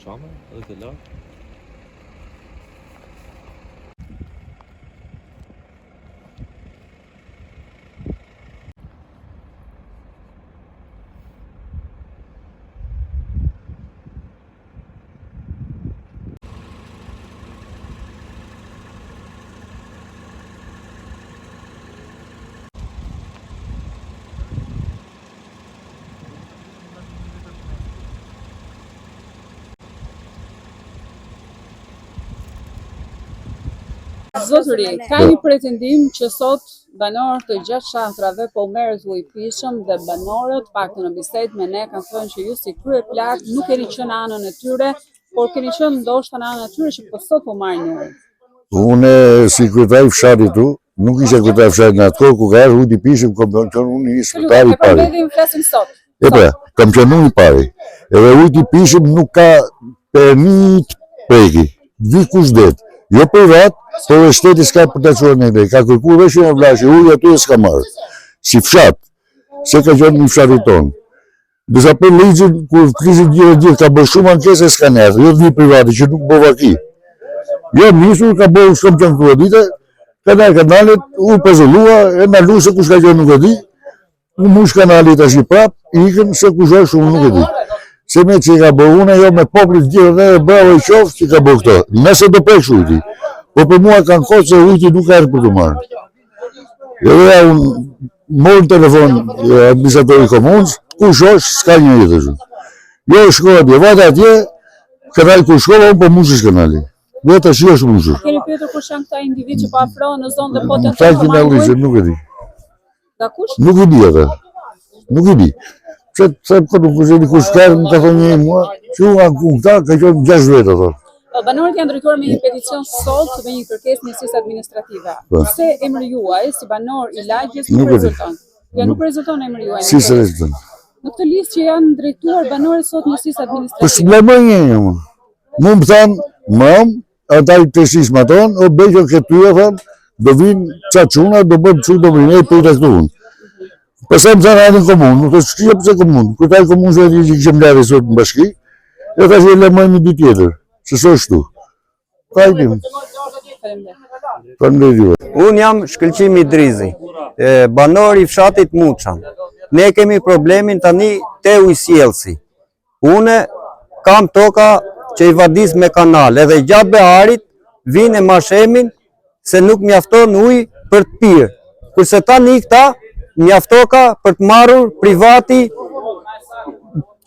Shama, edhe të lartë. Zotëri, ka një pretendim që sot banorët të 6 shafrave po merret ujëpishëm dhe banorët, paktën në bisedë me ne, kanë thënë që ju si kryeplak nuk keni qenë anën e tyre, por keni qenë ndoshta në anën e tyre që po sot po marrin ujë. Unë si kryetari i fshatit tu, nuk isha kryetari i fshatit në atë kohë ku ka ardhur ujë i pishëm, kam qenë unë i kryetari i pari. Flasim sot. Kam qenë unë i pari. Edhe ujë i pishëm nuk ka permit preki. Vi kush det. Jo privat, por e shteti s'ka për ta çuar ne. Ka kërkuar vetëm në vllazë ujë aty s'ka marrë. Si fshat, se ka qenë në fshatin tonë. Disa për ligjin, kur krizin gjithë ka bërë shumë ankese s'ka nërë, jo dhvi privati që nuk bëva ki. Jo nisur, ka bërë shumë që në këtua dite, kanalet, u pëzëllua, e në lu se kush ka qenë nuk e di, u mush kanalit ashtë i prap, ikën se kush është shumë nuk e di. Se me që i ka bërë une, jo me poplit gjithë dhe bravo i qoftë që ka bërë këto. Nëse do preksh ujti, po për mua kanë kohë se ujti nuk ka për të marrë. Jo dhe unë morë në telefon administratori komunës, kush është, s'ka një jetë shumë. Jo shkohet, jo vata atje, kanali kur shkova, unë po mushës kanali. Veta shi është mushës. Keni pyetur kush janë këta individ që po afrohen në zonë dhe po të të marrë nuk e di. Nga kush? Nuk i di ata. Nuk i di. Se këtë nuk e di kush kërë, më ka thonë një mua, që unë anë ku këta, ka qenë 6 vetë ato. Banorët janë drejtuar me një peticion sot me një kërkesë njësisë administrative. Pse emri juaj si banor i lagjes nuk rezulton? Ja nuk rezulton emri juaj. Si se rezulton? Në këtë listë që janë drejtuar banorët sot njësisë administrative. Po s'blemoj një më. Mu më thanë, mam, ata i të shisë tonë, o bejqo këtë tyja, thanë, do vinë qa quna, do bëmë që do vinë, e për të këtu unë. Përsa më thanë anë në komunë, nuk të shkja përse komunë. Kërtaj komunë që e që këshem lari sot në bashki, e ta që e lemojnë dy tjetër. Se së është tu. Ka i tim. Unë jam Shkëlqimi Drizi, banor i fshatit Muçan. Ne kemi problemin tani te ujësjelësi. Une kam toka që i vadis me kanal, edhe gjatë beharit vinë e mashemin se nuk mjafton ujë për të pirë. Kurse tani këta mjaftoka për të marrur privati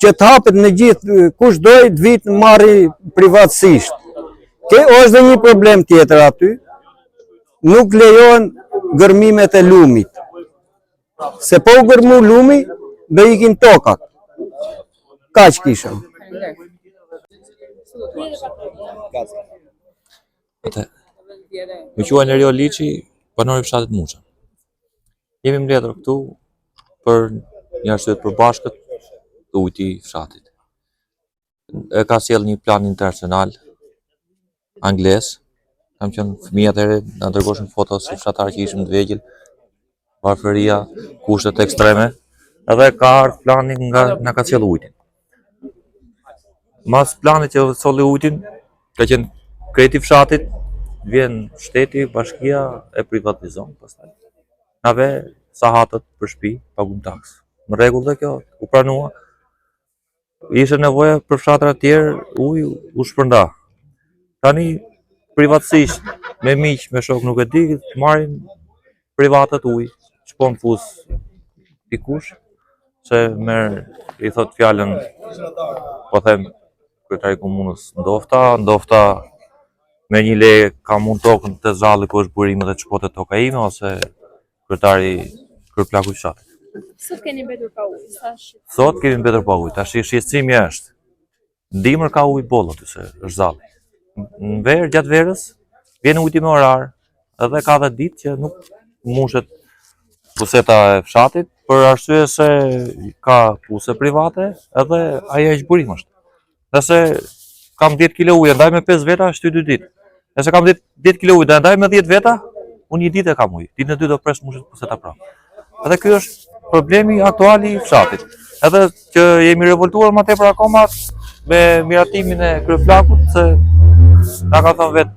që të hapet në gjithë kush doj të vitë marri privatësisht. Është dhe një problem tjetër aty, nuk lejohen gërmimet e lumit. Se po u gërmu lumi, dhe ikin tokat. Ka që kishëm. Më quaj Nerio Liçi, banor i fshatit Muçan. Jemi mbledhur këtu për një arsye të përbashkët të ujit i fshatit. E ka sjell një plan internacional angles. Kam qenë fëmijë atëherë, na dërgoshin foto si fshatar që ishim të vegjël, varfëria, kushtet ekstreme, edhe ka ardhur plani nga na ka sjell ujin. Mas planit që solli ujin, ka qenë kreti fshatit, vjen shteti, bashkia e privatizon pastaj. Nave sahatët për shtëpi pagum taks. Në rregull dhe kjo, u pranua. Ishte nevoja për fshatrat tjerë, uji u shpërnda. Tani privatësisht, me miq, me shok nuk e di, të marrin privatët ujë, që po në fus pikush, se i thot fjallën, po them, kryetari komunës ndofta me një leje ka mund tokën të zalli ku është burimi dhe çpote toka ime, ose kryetari kryeplaku i fshatit. Sot keni mbetur pa ujë, Sot kemi mbetur pa ujë, tash shqetësimi është. Ndimër ka ujë bollë aty se është zalli. Në verë, gjatë verës, vjen ujti me orar, edhe ka 10 ditë që nuk mushet puseta e fshatit për arsye se ka puse private edhe ajo e zburim është. Nëse kam 10 kg ujë ndaj me 5 veta, shty 2 ditë. Nëse kam 10 kg ujë ndaj me 10 veta, unë 1 ditë e kam ujë. Ditën e dytë do pres mushet puseta prapë. Edhe ky është problemi aktuali i fshatit. Edhe që jemi revoltuar më tepër akoma me miratimin e kryeplakut se na ka thënë vetë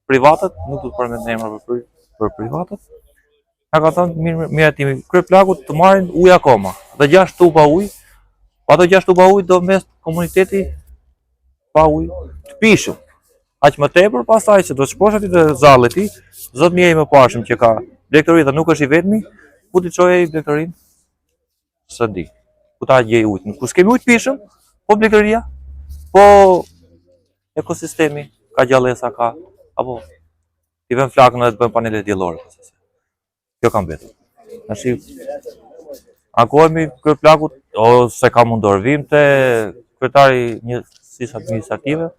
privatët, nuk do të përmend emra për privatët. Na ka thënë miratimi kryeplakut të marrin ujë akoma. Dhe 6 tuba ujë, ato 6 tuba ujë do mes komuniteti pa ujë të pishëm. Aq më tepër pastaj që do të shposh aty te zalli ti, zot mirë më pashëm që ka blegtori dhe nuk është i vetmi, ku ti çojë blegtorin? Së di. Ku ta gjej ujë? Ku s'kemi ujë të pishëm, po blegtoria, po ekosistemi ka gjallësa ka, apo i vën flakën dhe të bën panele diellore. Kjo kam vetë. Tashi ankohemi kryeplakut ose ka mundor vim te kryetari njësisë administrative.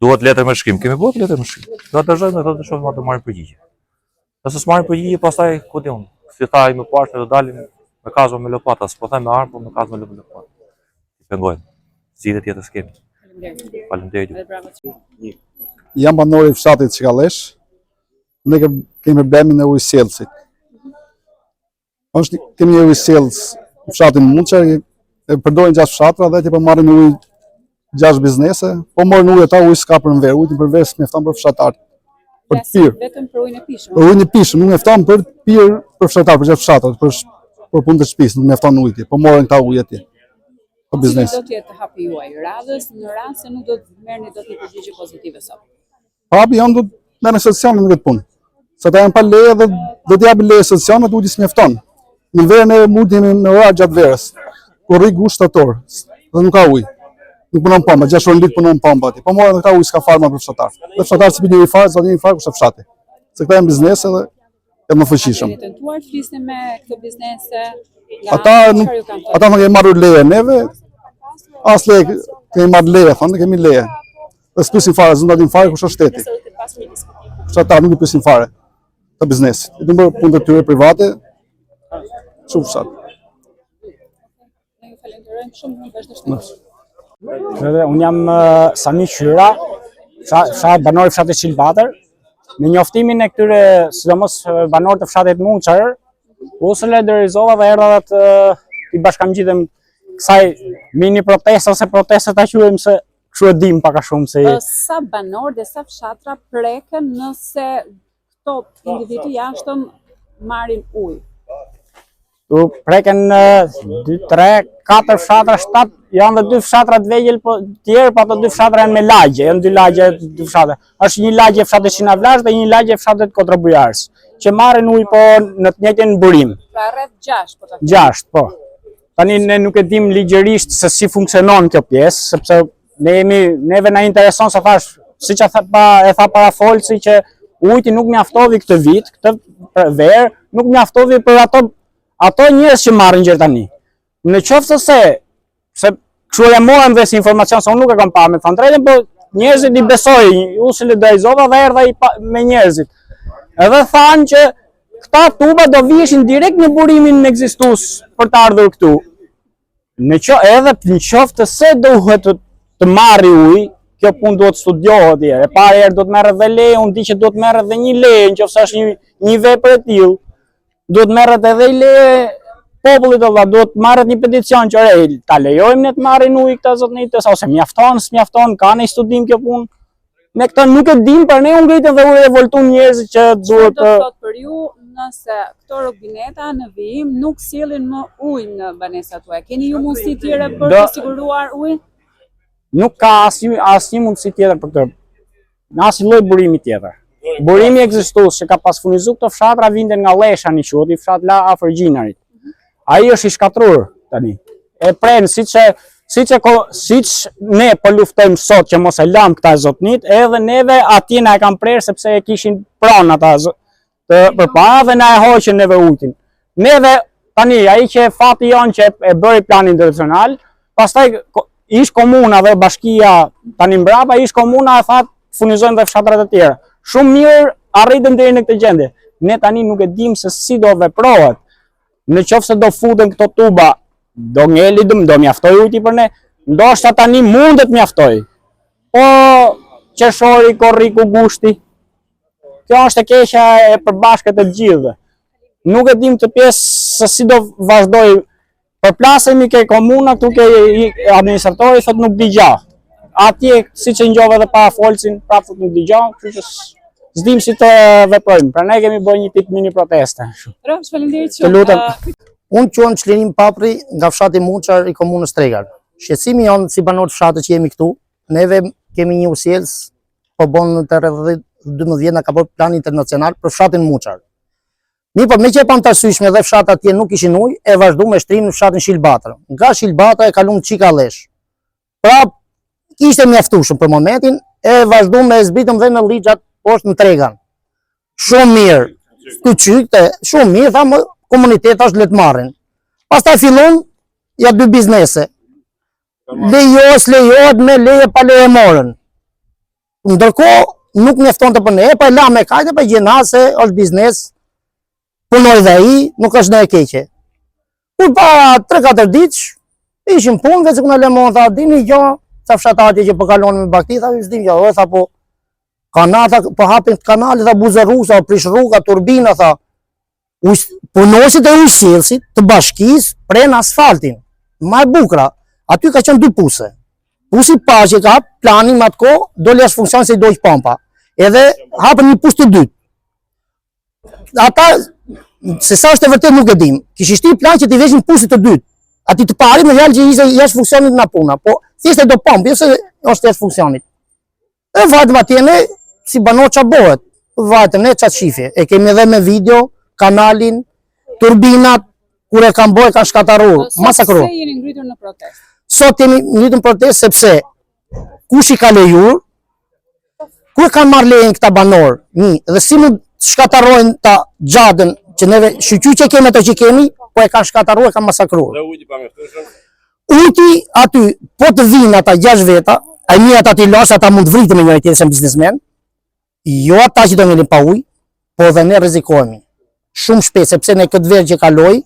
Duhet letër me shkrim. Kemi bërë letër me shkrim. Do të dëgjojmë dhe do të shohim atë marrin përgjigje. Nëse s'marrin përgjigje, pastaj ku diun. Si tha ai më parë, do dalim me kazë me lopata, s'po them me armë, por me kazë me lopata. Pengojmë. Zgjidhje tjetër s'kemi. Faleminderit. Jam banor i fshatit Çikallesh. Ne kemi problemin e ujësjellësit. Kemi një ujësjellës në fshatin Muçar, e përdorin 6 fshatra dhe ti po marrin ujë 6 biznese, po morën ujë ata ujë s'ka për ver, ujë për ver s'mjafton për fshatar. Për të pirë. Vetëm për ujin e pishëm. Për ujin e pishëm nuk mjafton për të pirë për fshatar, për 6 fshatra, për punë të shtëpisë nuk mjafton uji, po morën këta ujë atje. Po biznes. Do të jetë hapi juaj radhës në rast se nuk do të merrni dot një përgjigje pozitive sot. Hapi janë do të merrni solucione në këtë punë. Sa ta janë pa leje dhe do të japin leje solucionet uji s'mjafton. Në verën e mundin në orar gjatë verës. Ku rri gusht shtator, dhe nuk ka ujë. Nuk punon pamba, 6 orë litë punon pamba aty. Po morën këta ujë s'ka farma për fshatar. Dhe fshatar si një fare, zonë një fare kushte fshati. Se këta janë biznese dhe janë më fuqishëm. Keni tentuar të flisni me këto biznese? Ata më kemi marrur leje neve. As leje kemi marrë leje, thonë, kemi leje. Dhe s'pyesin fare, zonë aty fare kush është shteti. Fshatar nuk i pyesin fare të biznesit. I bërë punë të tyre private. Shumë fshat. Ne ju falenderojmë shumë në vazhdim. Unë jam Sami Qyra, banor i fshatit Çilbatër. Në njoftimin e këtyre, sidomos banor të fshatit Muçar, u solidarizova dhe erdha dhe të i bashkamgjitëm kësaj mini protesta ose protestet ta quajmë se kështu e dim pak a shumë se sa banor dhe sa fshatra preken nëse këto individu jashtëm marrin ujë. Tu preken 2, 3, 4 fshatra, 7, janë dhe 2 fshatra të vegjël, po tjerë, po ato 2 fshatra janë me lagje, janë 2 lagje, 2 fshatra. Është një lagje fshatit Qinavlash dhe një lagje fshatit Kotrobujars, që marrin ujë po në të njëjtin burim. Pra rreth 6, po ta. 6, po. Tani ne nuk e dim ligjërisht se si funksionon kjo pjesë, sepse neve na intereson se thash, siç e tha para folsi që uji nuk mjaftovi këtë vit, këtë verë, nuk mjaftovi për ato njerëz që marrin gjë tani. Në qoftë se kështu e morëm dhe si informacion, se unë nuk e kam parë me thënë drejtën, po njerëzit i besoj, u solidarizova dhe erdha me njerëzit. Edhe thanë që këta tuba do vieshin direkt në burimin ekzistues për të ardhur këtu. Edhe në qoftë se duhet të marri ujë, kjo punë duhet studiohet djerë. E parë herë do të merret dhe leje, unë di që do të merret dhe një leje, nëse është një vepër e tillë. Do të merret edhe leje popullit valla, do të marret një peticion që ta lejojmë ne të marrin ujë këta zotënitë, ose mjafton, s'mjafton, ka një studim kjo punë. Ne këtë nuk e dim, për ne u ngritën dhe u revoltuan njerëzit që duhet të thotë për ju nëse këto robineta në vijim nuk sjellin më ujë në banesat tuaja. Keni ju mundësi tjera për të siguruar ujë? Nuk ka asnjë mundësi tjetër për këtë. Në asnjë lloj burimi tjetër. Burimi ekzistues që ka pas furnizuar këto fshatra vinden nga Lesha në quhet, i fshat la afër Gjinarit. Ai është i shkatrur tani. E pren siç ne po luftojmë sot që mos e lam këta zotnit, edhe neve atje na e kanë prerë sepse e kishin pranë ata përpara dhe na e hoqën neve ujin. Neve tani ai që fati jon që e bëri planin ndërkombëtar, pastaj ish komuna dhe bashkia tani mbrapa, ish komuna e tha furnizojmë dhe fshatrat e tjera. Shumë mirë arritëm deri në këtë gjendje. Ne tani nuk e dim se si do veprohet. Në qoftë se do futen këto tuba, do ngelidëm, do mjaftoj ujti për ne, ndoshta tani mundet mjaftoj. Po qeshori, korriku, gushti. Kjo është e keqja e përbashkët e gjithëve. Nuk e dim të pjesë se si do vazhdoj. Përplasemi ke komuna, këtu ke administratori, thot nuk di gjah. Atje, si që njove dhe para folcin, prapë thot nuk di gjah, kështu që s'dim si të veprojmë. Pra ne kemi bërë një tip mini proteste. Rrofsh, faleminderit Të lutem. Unë quhem Çlirim Papri nga fshati Muçar i komunës Tregar. Shqetësimi jonë si banor të fshatit që jemi këtu, neve kemi një usjellës, po bën të rreth 12 vjet na ka bërë plan internacional për fshatin Muçar. Po me që e pam të arsyeshme dhe fshat atje nuk ishin ujë, e vazhdu me shtrim në fshatin Shilbatra. Nga Shilbatra e kalum Çikalesh. Pra, ishte mjaftueshëm për momentin, e vazhdu me zbritëm dhe në Lixhat poshtë në Tregan. Shumë mirë. Të qykte, shumë mirë, thamë komuniteta është le të marrin. Pastaj fillon ja dy biznese. Lejohet me leje pa leje morën. Ndërkohë nuk mjaftonte për ne, pa e la me kajtë, pa gjena se është biznes, punoj dhe i, nuk është ne e keqe. Kur para 3-4 ditë, ishim punë, vetë se kuna lemon, tha, dini jo, sa fshatarët që përkalonin me bakti, tha, s'dim jo, tha, po, kanata, po hapin kanale, tha, buzërusa, prish rruga, turbina, tha, punosit e usjellësit të bashkisë pren asfaltin, ma e bukra, aty ka qenë 2 puse. Pusi pa që ka planin më atë kohë, doli as funksion se i dojq pompa. Edhe hapën një pus të dytë. Ata, se sa është e vërtet nuk e dim, kish ishti plan që t'i veshin pusit të dytë. Ati të pari me fjalë që ishte jashtë funksionit nga puna, po thjesht e do pompë, jo se është jashtë funksionit. E vajtëm atjene, si banor qa bëhet, vajtëm ne qatë shifje, e kemi edhe me video, kanalin, turbinat, kur e kanë bërë, kanë shkatarur, masakru. Se jeni ngritur në protestë? Sot jemi ngritur në protestë sepse kush i ka lejur, ku e kanë marrë lejen këta banor, dhe si mund shkatarojnë ta gjadën që neve shqyqy që kemi ato që kemi, po e kanë shkataruar, e kanë masakruar. Dhe ujti pa mjaftueshëm? Ujti aty, po të vinë ata 6 veta, a i ata t'i lash, ata mund të vritë me njëri tjetër se biznesmen, jo ata që do ngelin pa ujë, po dhe ne rrezikohemi. Shumë shpejt, sepse ne këtë verë që kaloi,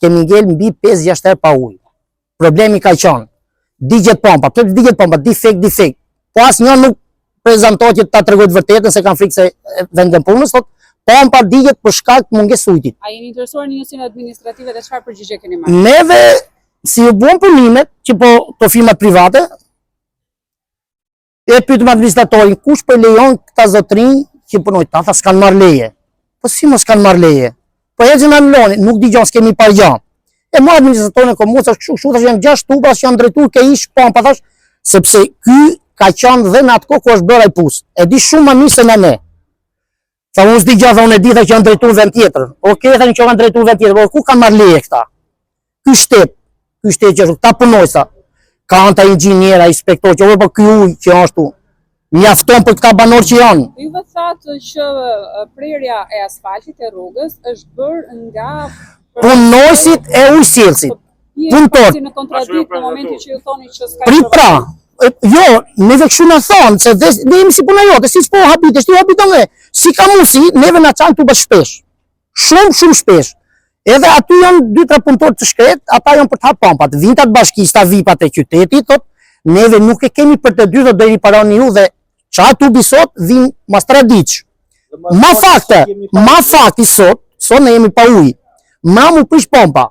kemi ngel mbi 5-6 herë pa ujë. Problemi ka qenë, digjet pompa, pëtë digjet pompa, defekt, po asnjë nuk prezantohet që ta tregojë të vërtetën se kanë frikë se vendën punës, thot, pompa digjet për shkak të mungesës ujtit. A jeni interesuar në njësinë administrative dhe çfarë përgjigje keni marrë? Neve, si u bën punimet, që po to firmat private, e pyetëm administratorin, kush po lejon këta zotrinj që punojnë, ata s'kan marrë leje. Po si mos kanë marrë leje? Po ecën në loni, nuk digjon s'kemi parë gjë. E mo administratorin e komunës është kështu, tash janë 6 tuba që janë drejtuar ke ish pompa, thash, sepse ky ka qenë dhe në atë kohë ku është bërë ai pus. E di shumë më mirë se ne. Tha unë s'di gjë, unë e di që janë drejtuar vend tjetër. Okej, thani që janë drejtuar vend tjetër, por ku kanë marrë leje këta? Ky shtet që ta punojsa. Ka anta inxhiniera, inspektor, që po ky ujë që është tu. Mjafton për këta banor që janë. Juve thatë që prerja e asfaltit e rrugës është bërë nga punojësit e ujësjellësit. Punëtor. Në kontradikt në momentin që ju thoni që s'ka Prit pra, jo, neve kështu na thonë, se ne jemi si puna jote, si s'po habitesh, ti habiton dhe, si ka mundsi, neve na çan tuba shpesh. Shumë shpesh. Edhe aty janë 2-3 punëtor të shkret, ata janë për të hapë pompat, vintat bashkista, vipat e qytetit, thot, neve nuk e kemi për të dy dhe do i paroni ju dhe qa tubi sot vinë mas 3 ditë. Ma fakti sot ne jemi pa ujë. Ma mu prish pompa.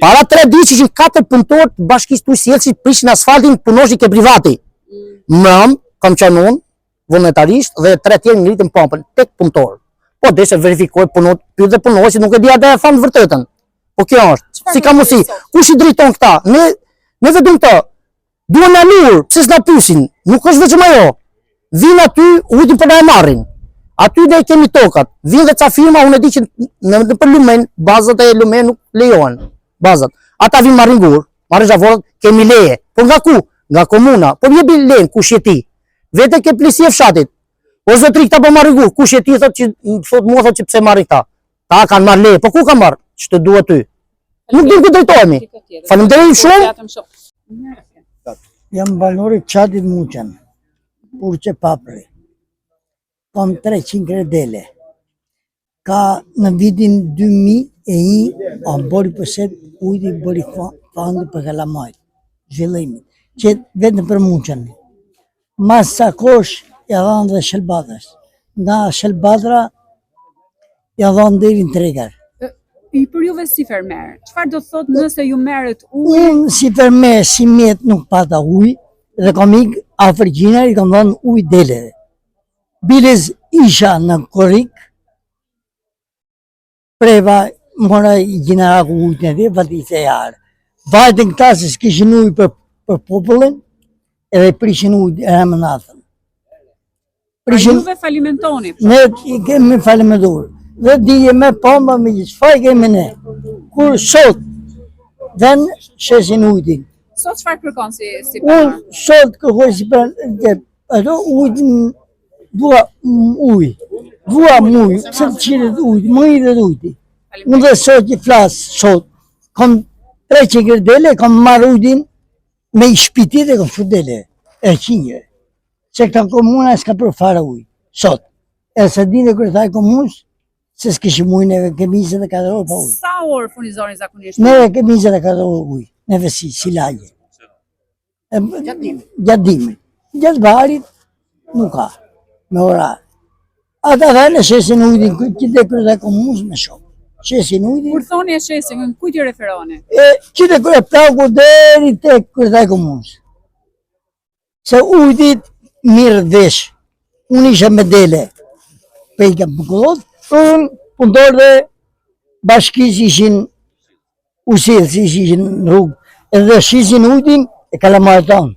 Para 3 ditë ishin 4 punëtor të bashkisë të ujësjellësit prishin asfaltin punoshin ke privati. Mram, kam qenë unë, vullnetarisht, dhe 3 tjerë ngritën pompën, 8 punëtor. Po deshe verifikoj pyet dhe punojësit, nuk e di ata e thanë vërtetën. Po kjo është, si ka mundësi, kush i drejton këta? Ne vetëm këta, duan na lur, pse s'na pyesin? Nuk është vetëm ajo. Vinë aty, ujtin për na e marrin. Aty ne kemi tokat. Vinë dhe ca firma, unë e di që në për lumen, bazat e lumen nuk lejohen. Bazat. Ata vinë marrin gur, marrin zhavorët, kemi leje. Po nga ku? Nga komuna. Po jepi lejen, kush je ti? Vete ke policia e fshatit. O zotri këta po marrin gur, kush je ti thot që pse marrin këta? Ta kanë marrë leje, po ku ka marrë? Ç'të dua ty? Nuk dim ku drejtohemi. Faleminderit shumë. Jam banori Çadit Muçan, Purçe Papri. kam 300 kredele. Ka në vitin 2001, a bori përset ujti bori fondi për kalamajt, zhvillimit, që vetëm për muqën. Mas sa kosh, ja dhanë dhe Shelbadrës. Nga Shelbadra, ja dhanë deri në Tregar. I për juve si fermer, çfarë do thot nëse ju merret ujë? Unë si fermer, si mjet nuk pata ujë, dhe kam ikë Afrikinar, i kam dhënë ujë deleve. Biles isha në Korrik, preva mora i generaku ujtë në dhe, vati se jarë. Vajtën këta se s'kishin ujë për popullin, edhe prishin ujë e më natën. Pra juve falimentoni? Ne i kemi falimentuar. Dhe dije me pamba me gjithë, çfarë kemi ne? Kur sot, ven shesin ujtin. Sot çfarë kërkon si banor? Unë sot kërkoj si banor, ato ujtin, dua ujë, se të qiret ujtë, më i dhe ujti. Unë dhe sot i flasë, sot, kom 300 kredele, kom marrë ujtin me i shpitit e kom shudele, e qinjë. Se këta komuna s'ka për fara ujë, sot. E se dine kërëtaj komunës, se s'kishim ujë, neve kemi 24 orë pa ujë. Sa orë furnizoni zakonisht? Neve kemi 24 orë ujë, neve si lagje. Gjatë dimit. Gjatë varit, nuk ka, me orar. Ata dhe në shesin ujtin, qite kërëtaj komunës me shokë. Shesin ujtin. Kur thoni e shesin, në kujt i referoni? Qite kërëtaj plaku deri te kërëtaj komunës. Se ujtit mirë vesh, unë isha me dele, pejka më këllot, unë punëtor dhe bashkis ishin usilës, ishin në rrugë, edhe shisin ujtin e kalamarë tonë.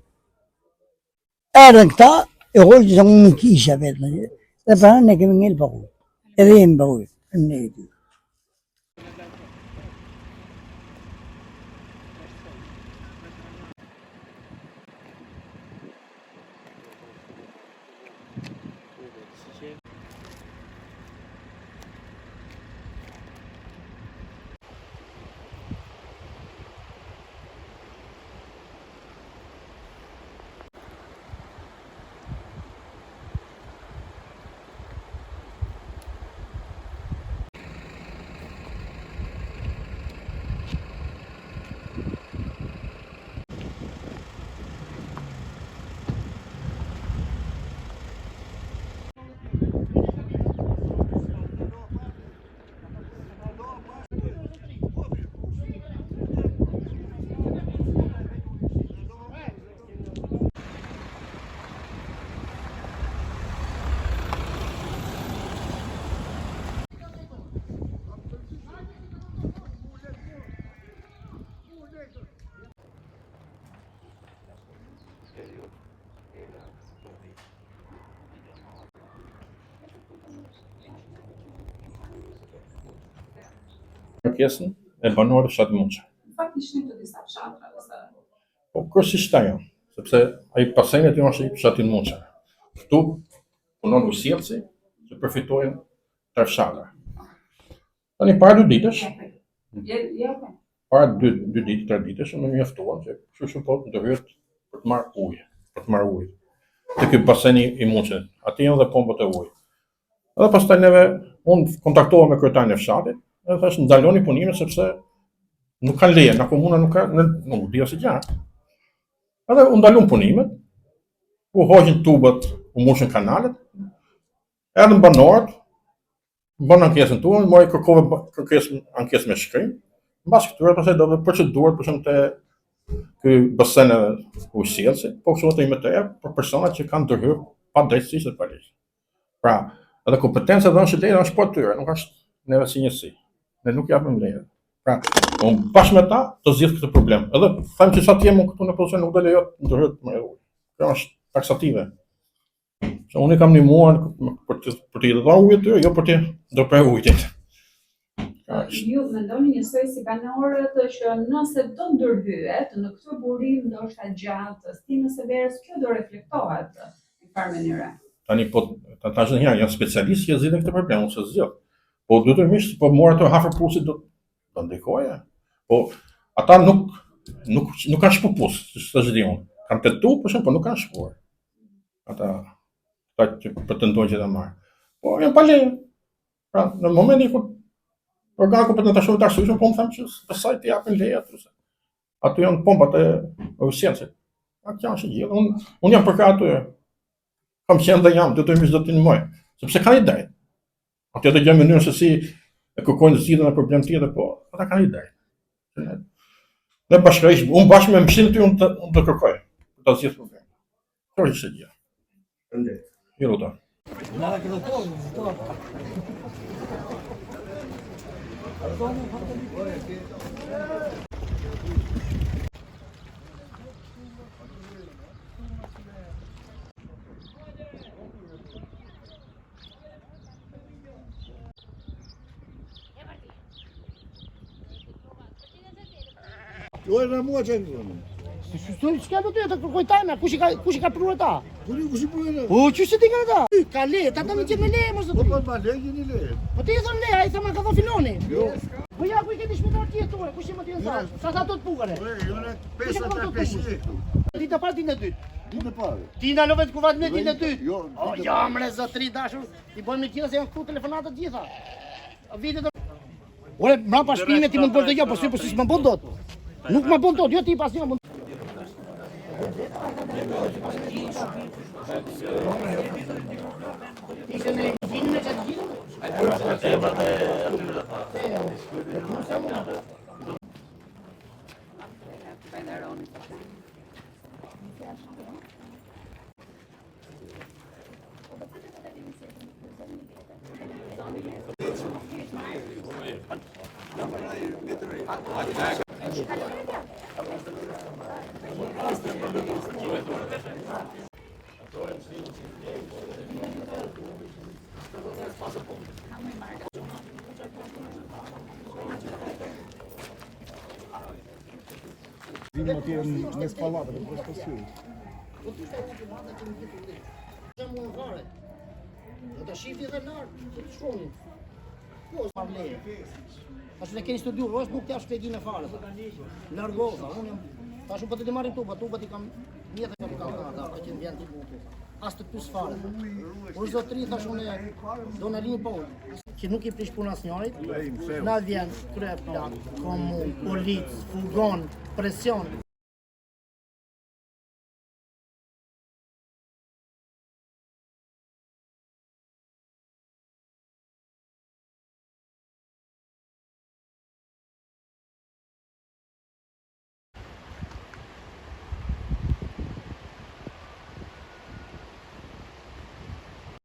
Erën këta, e hoqë që unë në kisha vetë, dhe pra ne kemi ngellë për ujë, edhe jemi për ujë, në e ty. Kërkesën e banorëve fshatit Muça. Fakt ishin të disa fshatra ose Po kryesisht ajo, sepse ai paseni aty është i fshatit Muça. Këtu punon ujësjellsi që përfitojnë të fshatra. Tani para 2 ditësh, para 2 ditë, 3 ditësh, më mjaftuan që kështu po ndërhyet për të marrë ujë. Te ky baseni i Muçës, aty janë dhe pompat e ujit. Edhe pastaj unë kontaktova me kryetarin e fshatit, edhe thash ndaloni punimin sepse nuk kanë leje, nga komuna nuk di ose gjatë. Edhe u ndalun punimet, u hoqën tubat, u mbushën kanalet, erdhën banorët, bën ankesën tuaj, mori kërkesë ankesë me shkrim. Mbas këtyre pastaj do të procedurat për shemb te ky basen e ujësjellsit, po kështu të imëtej për personat që kanë ndërhyrë pa drejtësisht të paligj. Pra, edhe kompetenca dhënë shëndetësisht është po atyre, nuk është neve si njësi. Ne nuk japim leje. Pra, unë bashkë me ta të zgjidh këtë problem. Edhe them që sa të jem këtu në pozicion nuk do lejohet ndërhyet me ujë. Kjo është taksative. Se unë kam ndihmuar për të dhënë ujë atyre, jo për të ndërprerë ujin. Ju mendoni njësoj si banorët që nëse do ndërhyet në këtë burim ndoshta gjatë stinës së verës, kjo do reflektohet në farë mënyre. Tani po tash janë specialistë që zgjidhin këtë problem, ose zgjidh. Po detyrimisht po mora ato hafërpusit do ndikoje. Po ata nuk kanë shpupus, siç thash di unë. Kanë tentuar, por nuk kanë shkuar. Ata që pretendojnë që ta marrin. Po janë pa leje. Pra, në momentin kur organ kompetentashëm të arsyeshëm, po më them që besoj të japin leje aty se aty janë pompat e usjensit. Atë janë që gjithë. Unë jam përka aty. Kam qenë dhe jam, detyrimisht do të ndihmoj, sepse kanë ide. Atë do gjejmë mënyrën se si e kërkojnë zgjidhjen e problem tjetër, po ata kanë ide. Ne bashkërisht, unë bashkë me mëshirën e tyre unë do kërkoj për ta zgjidhur problemin. Kjo është gjë. Faleminderit. Jo lutem. Jo, na mua që Çka do të jetë kërkoj tajna, kush i ka pruar ata? kush i punë? Po çu si ti kanë ata? Ka le, ata kanë qenë me le mos do Po të. po ma legi ni le. Po ti thon le, ai thon ka dhënë filoni. Jo. Po ja ku i ke dishmitar tjetër, kush i më tjetër sa? Sa ta do të pugare? Jo ne 55 këtu. Ditë e parë, ditën e dytë. Ditë e parë. Ti na love të kuvat me ditën e dytë. Jo. O ja mre zotri dashur, ti bën me gjithë se janë këtu telefonata të gjitha. Vitet do. Ore, mbrapa shpinën ti më bën jo, po si s'më bën dot. Nuk më bën dot, jo ti pas një më. Видимо, ти не спала, ти просто сил. Do të shifi edhe lart, të shkonin. Po, s'ma vlen. Tash ne keni studiu, rrosh nuk t'ja shpjegim e fare. Largoza, unë jam tash po të të marrin tupat i kam mjetë e kam ata, ka qenë vjen ti mutu. As të pyes fare. Por zotri thash unë do na lini po. Që nuk i prish puna asnjërit. Na vjen krye plak, komun, polic, furgon, presion.